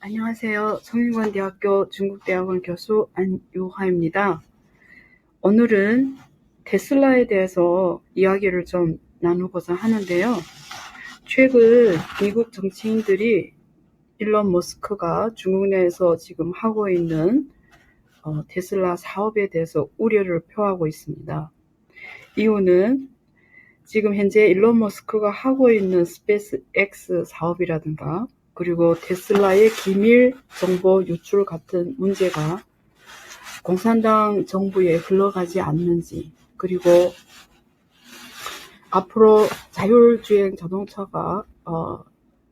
안녕하세요. 성균관대학교 중국대학원 교수 안유화입니다. 오늘은 테슬라에 대해서 이야기를 좀 나누고자 하는데요. 최근 미국 정치인들이 일론 머스크가 중국 내에서 지금 하고 있는 테슬라 사업에 대해서 우려를 표하고 있습니다. 이유는 지금 현재 일론 머스크가 하고 있는 스페이스X 사업이라든가 그리고 테슬라의 기밀 정보 유출 같은 문제가 공산당 정부에 흘러가지 않는지, 그리고 앞으로 자율주행 자동차가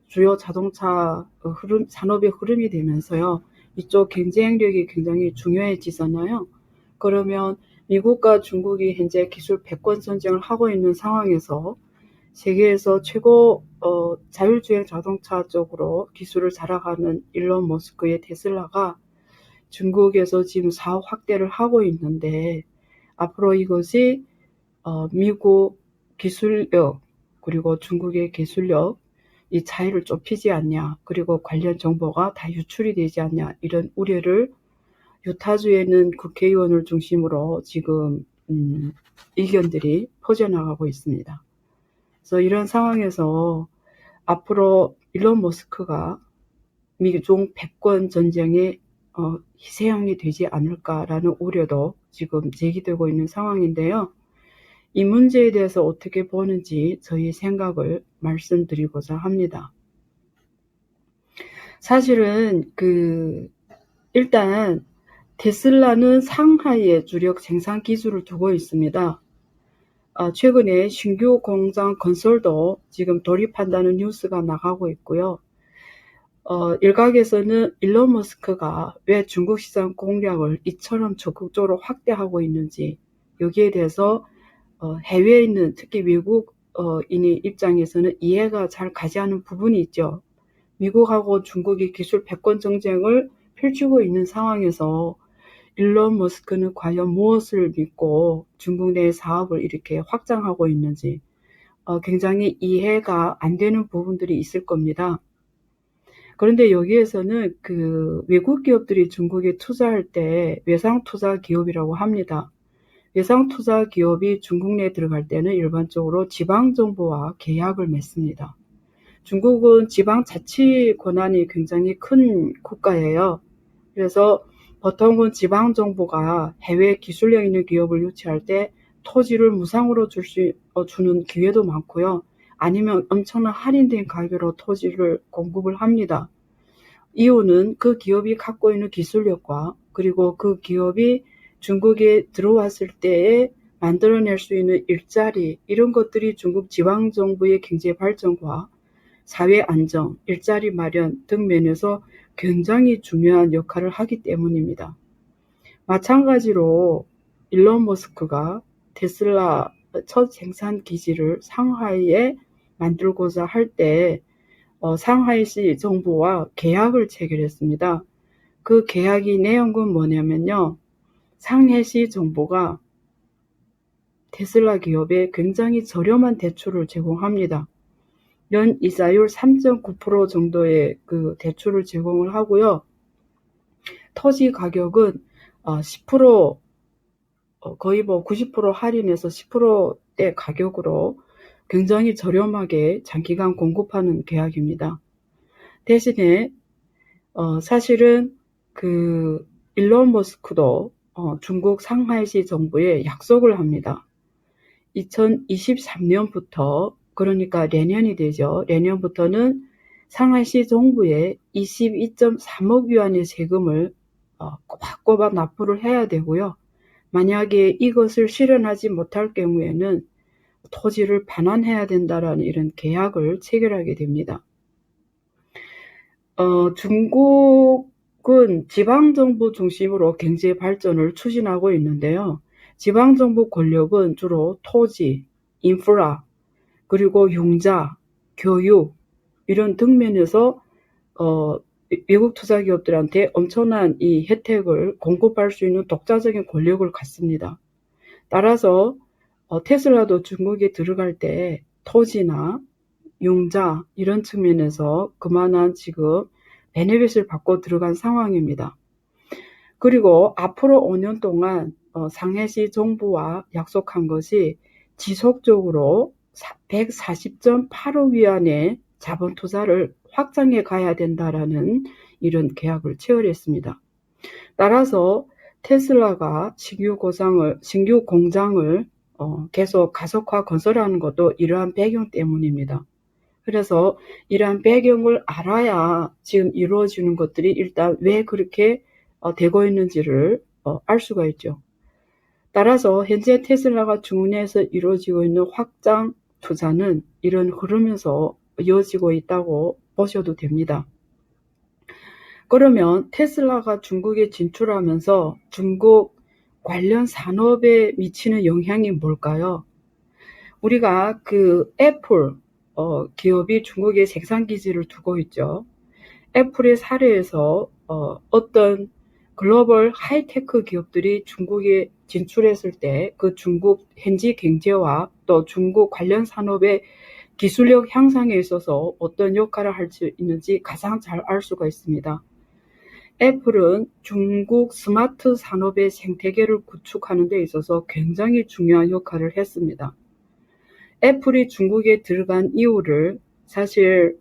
주요 자동차 산업의 흐름이 되면서요, 이쪽 경쟁력이 굉장히 중요해지잖아요. 그러면 미국과 중국이 현재 기술 패권 전쟁을 하고 있는 상황에서 세계에서 최고 자율주행 자동차 쪽으로 기술을 자랑하는 일론 머스크의 테슬라가 중국에서 지금 사업 확대를 하고 있는데, 앞으로 이것이 미국 기술력 그리고 중국의 기술력 이 차이를 좁히지 않냐, 그리고 관련 정보가 다 유출이 되지 않냐, 이런 우려를 유타주에는 국회의원을 중심으로 지금 의견들이 퍼져나가고 있습니다. 그래서 이런 상황에서 앞으로 일론 머스크가 미중 패권 전쟁의 희생양이 되지 않을까라는 우려도 지금 제기되고 있는 상황인데요. 이 문제에 대해서 어떻게 보는지 저희 생각을 말씀드리고자 합니다. 사실은 일단 테슬라는 상하이에 주력 생산 기술을 두고 있습니다. 최근에 신규 공장 건설도 지금 돌입한다는 뉴스가 나가고 있고요. 일각에서는 일론 머스크가 왜 중국 시장 공략을 이처럼 적극적으로 확대하고 있는지, 여기에 대해서 해외에 있는 특히 외국인의 입장에서는 이해가 잘 가지 않는 부분이 있죠. 미국하고 중국이 기술 패권 정쟁을 펼치고 있는 상황에서 일론 머스크는 과연 무엇을 믿고 중국 내 사업을 이렇게 확장하고 있는지 굉장히 이해가 안 되는 부분들이 있을 겁니다. 그런데 여기에서는 외국 기업들이 중국에 투자할 때 외상 투자 기업이라고 합니다. 외상 투자 기업이 중국 내에 들어갈 때는 일반적으로 지방 정부와 계약을 맺습니다. 중국은 지방 자치 권한이 굉장히 큰 국가예요. 그래서 보통은 지방 정부가 해외 기술력 있는 기업을 유치할 때 토지를 무상으로 주는 기회도 많고요. 아니면 엄청난 할인된 가격으로 토지를 공급을 합니다. 이유는 그 기업이 갖고 있는 기술력과 그리고 그 기업이 중국에 들어왔을 때에 만들어낼 수 있는 일자리, 이런 것들이 중국 지방정부의 경제 발전과 사회 안정, 일자리 마련 등 면에서 굉장히 중요한 역할을 하기 때문입니다. 마찬가지로 일론 머스크가 테슬라 첫 생산 기지를 상하이에 만들고자 할 때 상하이시 정부와 계약을 체결했습니다. 그 계약의 내용은 뭐냐면요, 상하이시 정부가 테슬라 기업에 굉장히 저렴한 대출을 제공합니다. 연 이자율 3.9% 정도의 그 대출을 제공을 하고요. 토지 가격은 10% 거의 90% 할인해서 10%대 가격으로 굉장히 저렴하게 장기간 공급하는 계약입니다. 대신에 사실은 일론 머스크도 중국 상하이시 정부에 약속을 합니다. 2023년부터, 그러니까 내년이 되죠. 내년부터는 상하이시 정부에 22.3억 위안의 세금을 꼬박꼬박 납부를 해야 되고요. 만약에 이것을 실현하지 못할 경우에는 토지를 반환해야 된다라는 이런 계약을 체결하게 됩니다. 중국은 지방정부 중심으로 경제 발전을 추진하고 있는데요. 지방정부 권력은 주로 토지, 인프라, 그리고 융자, 교육 이런 등면에서 외국 투자 기업들한테 엄청난 이 혜택을 공급할 수 있는 독자적인 권력을 갖습니다. 따라서 테슬라도 중국에 들어갈 때 토지나 융자 이런 측면에서 그만한 지금 베네핏을 받고 들어간 상황입니다. 그리고 앞으로 5년 동안 상해시 정부와 약속한 것이 지속적으로 140.8억 위안의 자본 투자를 확장해 가야 된다라는 이런 계약을 체결했습니다. 따라서 테슬라가 신규 공장을 계속 가속화 건설하는 것도 이러한 배경 때문입니다. 그래서 이러한 배경을 알아야 지금 이루어지는 것들이 일단 왜 그렇게 되고 있는지를 알 수가 있죠. 따라서 현재 테슬라가 중국내에서 이루어지고 있는 확장 투자는 이런 흐르면서 이어지고 있다고 보셔도 됩니다. 그러면 테슬라가 중국에 진출하면서 중국 관련 산업에 미치는 영향이 뭘까요? 우리가 그 애플 기업이 중국에 생산 기지를 두고 있죠. 애플의 사례에서 어떤 글로벌 하이테크 기업들이 중국에 진출했을 때 그 중국 현지 경제와 또 중국 관련 산업의 기술력 향상에 있어서 어떤 역할을 할 수 있는지 가장 잘 알 수가 있습니다. 애플은 중국 스마트 산업의 생태계를 구축하는 데 있어서 굉장히 중요한 역할을 했습니다. 애플이 중국에 들어간 이유를 사실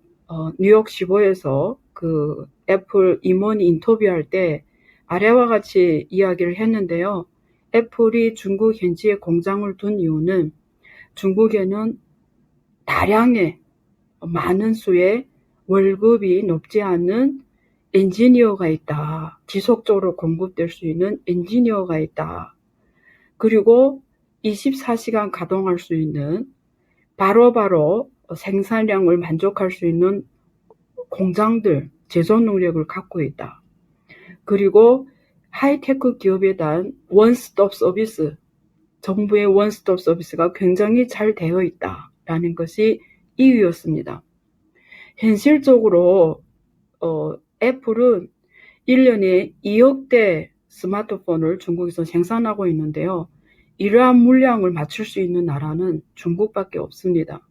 뉴욕시보에서 그 애플 임원이 인터뷰할 때 아래와 같이 이야기를 했는데요. 애플이 중국 현지에 공장을 둔 이유는 중국에는 다량의 많은 수의 월급이 높지 않은 엔지니어가 있다. 지속적으로 공급될 수 있는 엔지니어가 있다. 그리고 24시간 가동할 수 있는 바로바로 생산량을 만족할 수 있는 공장들, 제조 능력을 갖고 있다. 그리고 하이테크 기업에 대한 원스톱 서비스, 정부의 원스톱 서비스가 굉장히 잘 되어 있다라는 것이 이유였습니다. 현실적으로 애플은 1년에 2억대 스마트폰을 중국에서 생산하고 있는데요. 이러한 물량을 맞출 수 있는 나라는 중국밖에 없습니다.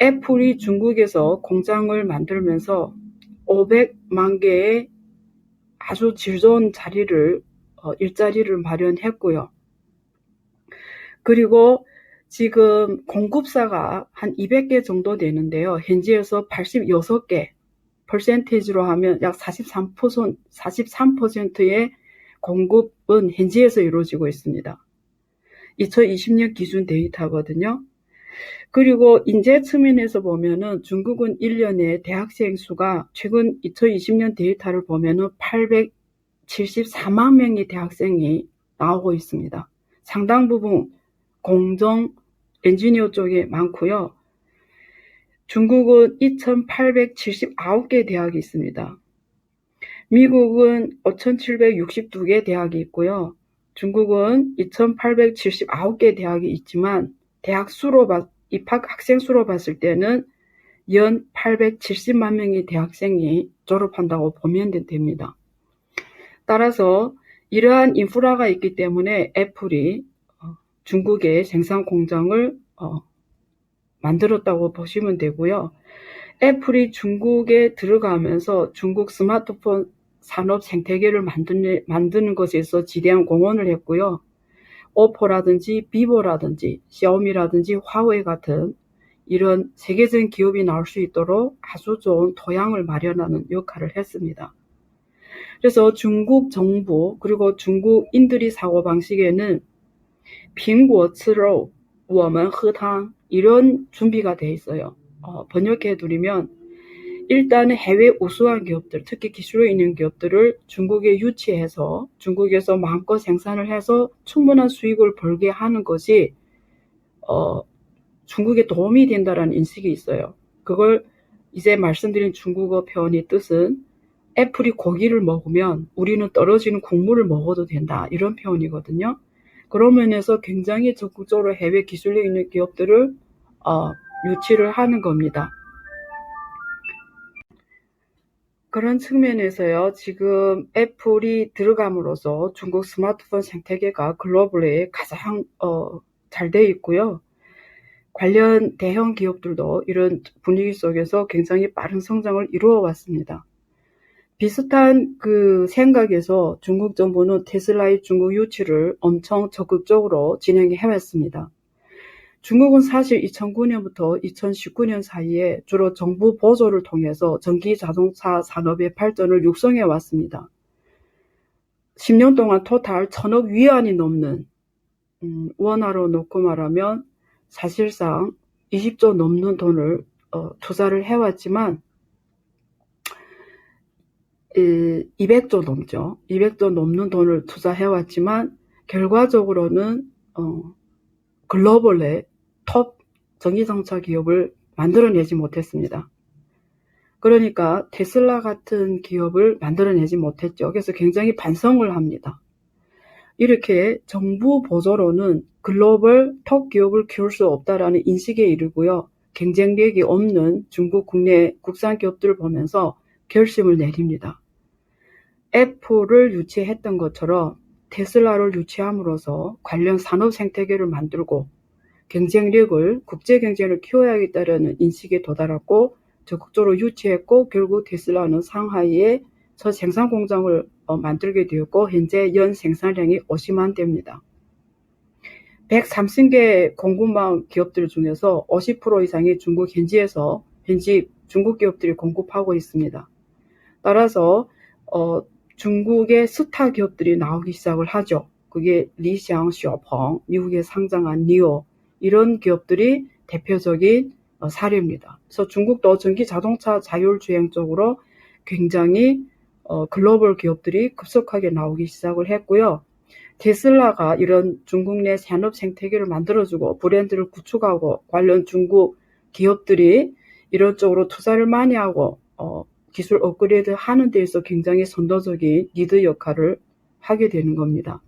애플이 중국에서 공장을 만들면서 500만 개의 아주 질 좋은 일자리를 마련했고요. 그리고 지금 공급사가 한 200개 정도 되는데요. 현지에서 86개, 퍼센테이지로 하면 약 43%의 공급은 현지에서 이루어지고 있습니다. 2020년 기준 데이터거든요. 그리고 인재 측면에서 보면은 중국은 1년에 대학생 수가 최근 2020년 데이터를 보면은 874만 명의 대학생이 나오고 있습니다. 상당 부분 공정 엔지니어 쪽에 많고요. 중국은 2,879개 대학이 있습니다. 미국은 5,762개 대학이 있고요. 중국은 2,879개 대학이 있지만 입학 학생 수로 봤을 때는 연 870만 명의 대학생이 졸업한다고 보면 됩니다. 따라서 이러한 인프라가 있기 때문에 애플이 중국의 생산 공장을 만들었다고 보시면 되고요. 애플이 중국에 들어가면서 중국 스마트폰 산업 생태계를 만드는 것에 있어서 지대한 공헌을 했고요. 오포라든지 비보라든지 샤오미라든지 화웨이 같은 이런 세계적인 기업이 나올 수 있도록 아주 좋은 토양을 마련하는 역할을 했습니다. 그래서 중국 정부 그리고 중국인들이 사고방식에는 苹果吃肉我们喝汤 이런 준비가 돼 있어요. 번역해 드리면 일단 해외 우수한 기업들, 특히 기술에 있는 기업들을 중국에 유치해서 중국에서 마음껏 생산을 해서 충분한 수익을 벌게 하는 것이 중국에 도움이 된다는 인식이 있어요. 그걸 이제 말씀드린 중국어 표현의 뜻은 애플이 고기를 먹으면 우리는 떨어지는 국물을 먹어도 된다. 이런 표현이거든요. 그런 면에서 굉장히 적극적으로 해외 기술력 있는 기업들을 유치를 하는 겁니다. 그런 측면에서요. 지금 애플이 들어감으로써 중국 스마트폰 생태계가 글로벌에 가장 잘 돼 있고요. 관련 대형 기업들도 이런 분위기 속에서 굉장히 빠른 성장을 이루어 왔습니다. 비슷한 그 생각에서 중국 정부는 테슬라의 중국 유치를 엄청 적극적으로 진행해 왔습니다. 중국은 사실 2009년부터 2019년 사이에 주로 정부 보조를 통해서 전기 자동차 산업의 발전을 육성해 왔습니다. 10년 동안 토탈 1,000억 위안이 넘는 원화로 놓고 말하면 사실상 20조 넘는 돈을 투자를 해왔지만 200조 넘죠. 200조 넘는 돈을 투자해왔지만 결과적으로는 글로벌의 톱 전기자동차 기업을 만들어내지 못했습니다. 그러니까 테슬라 같은 기업을 만들어내지 못했죠. 그래서 굉장히 반성을 합니다. 이렇게 정부 보조로는 글로벌 톱 기업을 키울 수 없다라는 인식에 이르고요. 경쟁력이 없는 중국 국내 국산 기업들을 보면서 결심을 내립니다. 애플을 유치했던 것처럼 테슬라를 유치함으로써 관련 산업 생태계를 만들고 경쟁력을, 국제 경쟁을 키워야겠다는 인식에 도달했고 적극적으로 유치했고 결국 테슬라는 상하이에 첫 생산 공장을 만들게 되었고 현재 연 생산량이 50만 대입니다. 130개 공급망 기업들 중에서 50% 이상이 중국 현지에서 중국 기업들이 공급하고 있습니다. 따라서 중국의 스타 기업들이 나오기 시작을 하죠. 그게 리샹, 셔펑, 미국에 상장한 니오 이런 기업들이 대표적인 사례입니다. 그래서 중국도 전기 자동차 자율주행 쪽으로 굉장히 글로벌 기업들이 급속하게 나오기 시작을 했고요. 테슬라가 이런 중국 내 산업 생태계를 만들어주고 브랜드를 구축하고 관련 중국 기업들이 이런 쪽으로 투자를 많이 하고 기술 업그레이드 하는 데 있어 굉장히 선도적인 리더 역할을 하게 되는 겁니다.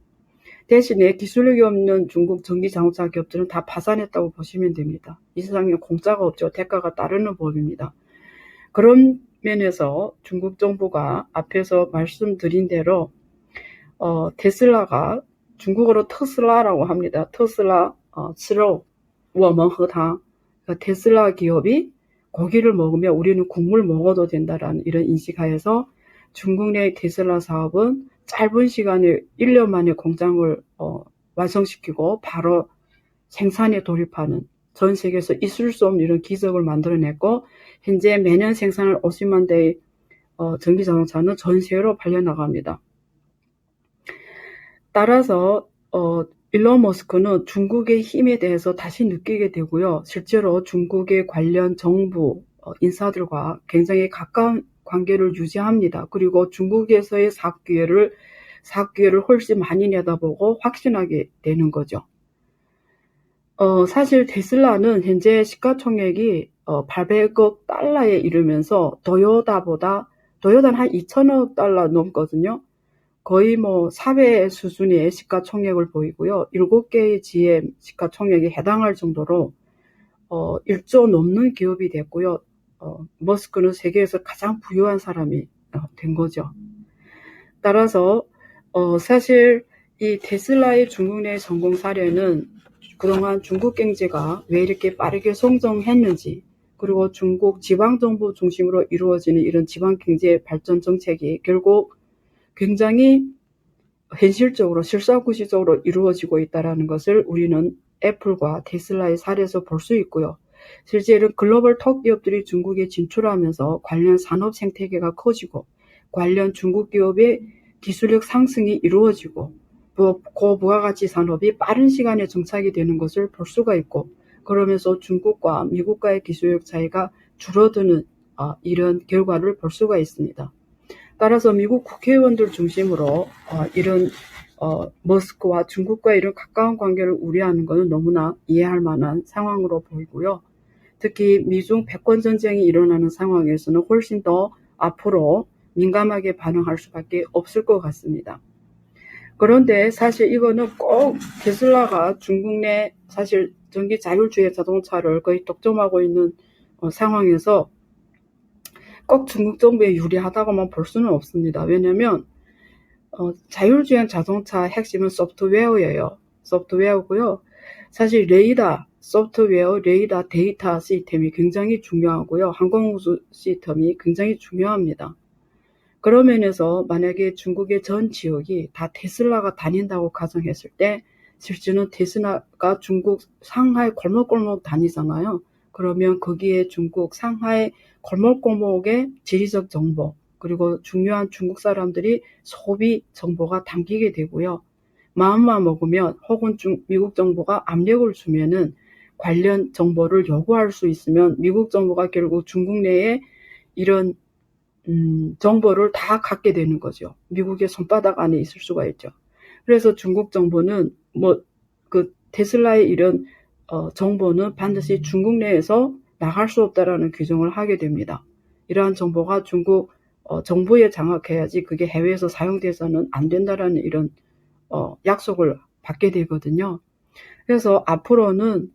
대신에 기술력이 없는 중국 전기자동차 기업들은 다 파산했다고 보시면 됩니다. 이 세상에 공짜가 없죠. 대가가 따르는 법입니다. 그런 면에서 중국 정부가 앞에서 말씀드린 대로 테슬라가 중국어로特斯拉라고 합니다. 特斯拉吃肉我们和它 테슬라 기업이 고기를 먹으면 우리는 국물 먹어도 된다라는 이런 인식하에서 중국 내 테슬라 사업은 짧은 시간에 1년 만에 공장을 완성시키고 바로 생산에 돌입하는 전 세계에서 있을 수 없는 이런 기적을 만들어냈고 현재 매년 생산을 50만 대의 전기자동차는 전 세계로 팔려나갑니다. 따라서 일론 머스크는 중국의 힘에 대해서 다시 느끼게 되고요. 실제로 중국의 관련 정부 인사들과 굉장히 가까운 관계를 유지합니다. 그리고 중국에서의 사업 기회를 훨씬 많이 내다보고 확신하게 되는 거죠. 사실 테슬라는 현재 시가총액이 800억 달러에 이르면서 도요타는 한 2천억 달러 넘거든요. 거의 4배 수준의 시가총액을 보이고요. 7개의 GM 시가총액에 해당할 정도로 1조 넘는 기업이 됐고요. 머스크는 세계에서 가장 부유한 사람이 된 거죠. 따라서 사실 이 테슬라의 중국 내 성공 사례는 그동안 중국 경제가 왜 이렇게 빠르게 성장했는지 그리고 중국 지방정부 중심으로 이루어지는 이런 지방경제 발전 정책이 결국 굉장히 현실적으로 실사구시적으로 이루어지고 있다는 것을 우리는 애플과 테슬라의 사례에서 볼 수 있고요. 실제 이런 글로벌 톱 기업들이 중국에 진출하면서 관련 산업 생태계가 커지고 관련 중국 기업의 기술력 상승이 이루어지고 고부가가치 산업이 빠른 시간에 정착이 되는 것을 볼 수가 있고 그러면서 중국과 미국과의 기술력 차이가 줄어드는 이런 결과를 볼 수가 있습니다. 따라서 미국 국회의원들 중심으로 이런 머스크와 중국과 이런 가까운 관계를 우려하는 것은 너무나 이해할 만한 상황으로 보이고요. 특히 미중 패권 전쟁이 일어나는 상황에서는 훨씬 더 앞으로 민감하게 반응할 수밖에 없을 것 같습니다. 그런데 사실 이거는 꼭 테슬라가 중국 내 사실 전기 자율주행 자동차를 거의 독점하고 있는 상황에서 꼭 중국 정부에 유리하다고만 볼 수는 없습니다. 왜냐하면 자율주행 자동차 핵심은 소프트웨어예요. 소프트웨어고요. 사실 레이더, 소프트웨어, 레이더 데이터 시스템이 굉장히 중요하고요. 항공우주 시스템이 굉장히 중요합니다. 그런 면에서 만약에 중국의 전 지역이 다 테슬라가 다닌다고 가정했을 때 실제는 테슬라가 중국 상하이 골목골목 다니잖아요. 그러면 거기에 중국 상하이 골목골목의 지리적 정보 그리고 중요한 중국 사람들이 소비 정보가 담기게 되고요. 마음만 먹으면 혹은 미국 정부가 압력을 주면은 관련 정보를 요구할 수 있으면 미국 정부가 결국 중국 내에 이런 정보를 다 갖게 되는 거죠. 미국의 손바닥 안에 있을 수가 있죠. 그래서 중국 정부는 그 테슬라의 이런 정보는 반드시 중국 내에서 나갈 수 없다라는 규정을 하게 됩니다. 이러한 정보가 중국 정부에 장악해야지 그게 해외에서 사용돼서는 안 된다라는 이런 약속을 받게 되거든요. 그래서 앞으로는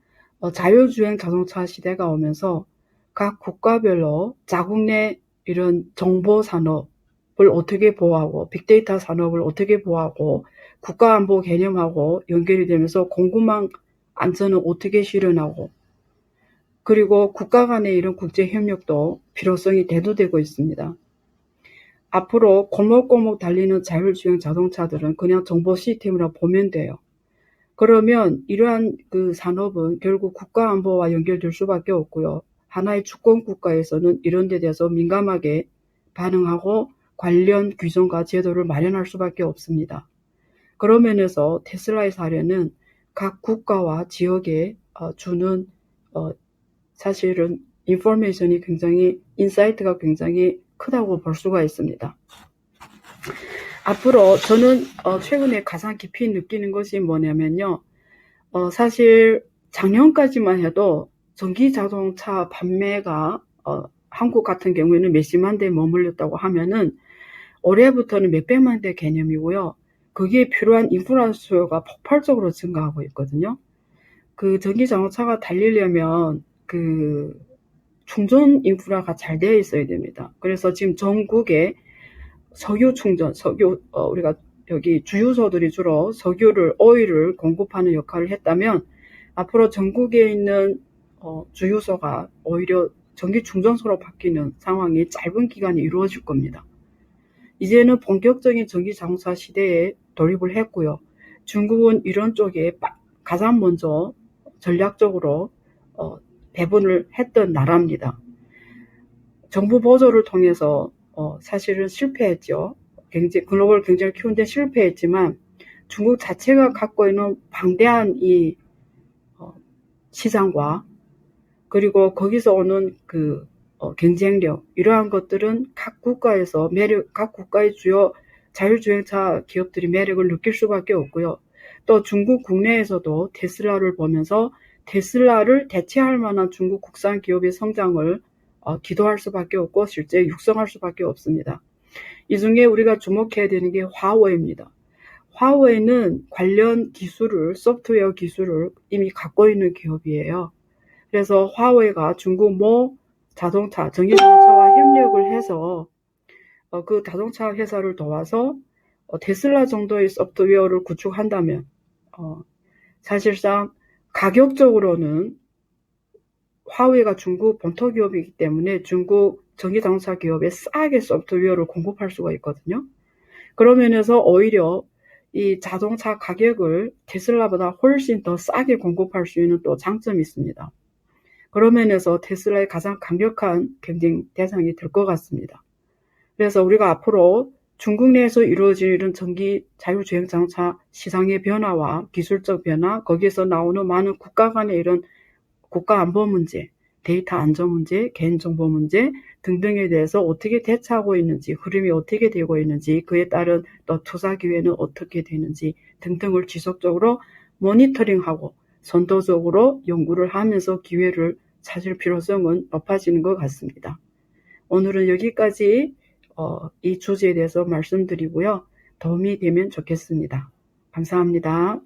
자율주행 자동차 시대가 오면서 각 국가별로 자국 내 이런 정보 산업을 어떻게 보호하고 빅데이터 산업을 어떻게 보호하고 국가안보 개념하고 연결이 되면서 공급망 안전을 어떻게 실현하고 그리고 국가 간의 이런 국제협력도 필요성이 대두되고 있습니다. 앞으로 골목골목 달리는 자율주행 자동차들은 그냥 정보 시스템이라 보면 돼요. 그러면 이러한 그 산업은 결국 국가안보와 연결될 수밖에 없고요. 하나의 주권 국가에서는 이런 데 대해서 민감하게 반응하고 관련 규정과 제도를 마련할 수밖에 없습니다. 그런 면에서 테슬라의 사례는 각 국가와 지역에 주는 사실은 인포메이션이 굉장히 인사이트가 굉장히 크다고 볼 수가 있습니다. 앞으로 저는 최근에 가장 깊이 느끼는 것이 뭐냐면요. 사실 작년까지만 해도 전기자동차 판매가 한국 같은 경우에는 몇십만 대에 머물렀다고 하면은 올해부터는 몇백만 대 개념이고요. 거기에 필요한 인프라 수요가 폭발적으로 증가하고 있거든요. 그 전기자동차가 달리려면 그 충전 인프라가 잘 되어 있어야 됩니다. 그래서 지금 전국에 석유 충전, 우리가 여기 주유소들이 주로 석유를, 오일을 공급하는 역할을 했다면 앞으로 전국에 있는 주유소가 오히려 전기 충전소로 바뀌는 상황이 짧은 기간에 이루어질 겁니다. 이제는 본격적인 전기 자동차 시대에 돌입을 했고요. 중국은 이런 쪽에 가장 먼저 전략적으로 배분을 했던 나라입니다. 정부 보조를 통해서 사실은 실패했죠. 글로벌 경제를 키우는데 실패했지만 중국 자체가 갖고 있는 방대한 이 시장과 그리고 거기서 오는 그 경쟁력 이러한 것들은 각 국가에서 각 국가의 주요 자율주행차 기업들이 매력을 느낄 수밖에 없고요. 또 중국 국내에서도 테슬라를 보면서 테슬라를 대체할 만한 중국 국산 기업의 성장을 기도할 수밖에 없고 실제 육성할 수밖에 없습니다. 이 중에 우리가 주목해야 되는 게 화웨이입니다. 화웨이는 관련 기술을, 소프트웨어 기술을 이미 갖고 있는 기업이에요. 그래서 화웨이가 중국 모 자동차, 전기자동차와 협력을 해서 그 자동차 회사를 도와서 테슬라 정도의 소프트웨어를 구축한다면 사실상 가격적으로는 화웨이가 중국 본토 기업이기 때문에 중국 전기자동차 기업에 싸게 소프트웨어를 공급할 수가 있거든요. 그런 면에서 오히려 이 자동차 가격을 테슬라보다 훨씬 더 싸게 공급할 수 있는 또 장점이 있습니다. 그런 면에서 테슬라의 가장 강력한 경쟁 대상이 될 것 같습니다. 그래서 우리가 앞으로 중국 내에서 이루어지는 이런 전기 자율주행 자동차 시장의 변화와 기술적 변화, 거기에서 나오는 많은 국가 간의 이런 국가 안보 문제, 데이터 안전 문제, 개인정보 문제 등등에 대해서 어떻게 대처하고 있는지, 흐름이 어떻게 되고 있는지, 그에 따른 또 투자 기회는 어떻게 되는지 등등을 지속적으로 모니터링하고 선도적으로 연구를 하면서 기회를 찾을 필요성은 높아지는 것 같습니다. 오늘은 여기까지 이 주제에 대해서 말씀드리고요. 도움이 되면 좋겠습니다. 감사합니다.